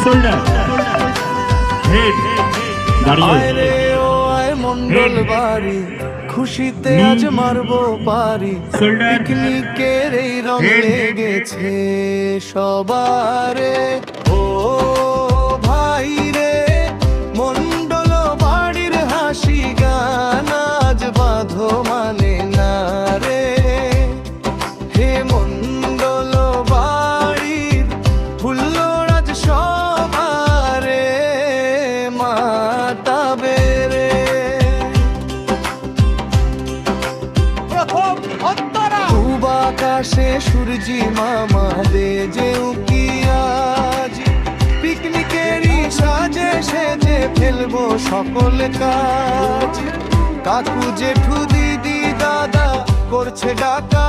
Shoulder head দাঁড়িয়ে মন্ডল বাড়ি খুশিতে আজ মারবো পারি, পিকনিকের এই রং লেগেছে সবারে। ও ভাই রে মন্ডল বাড়ির হাসি গান আজ বাঁধো মানে না রে। হে মন্ডল বাড়ির হুল্লোড় আজ সবারে মাতাবে রে। পূব আকাশে সূর্যি মামা দে যে উকি আজ, পিকনিকেরই সাজে সেজে ফেলবো সকল কাজ। কাকু জেঠু দিদি দাদা করছে ডাকা।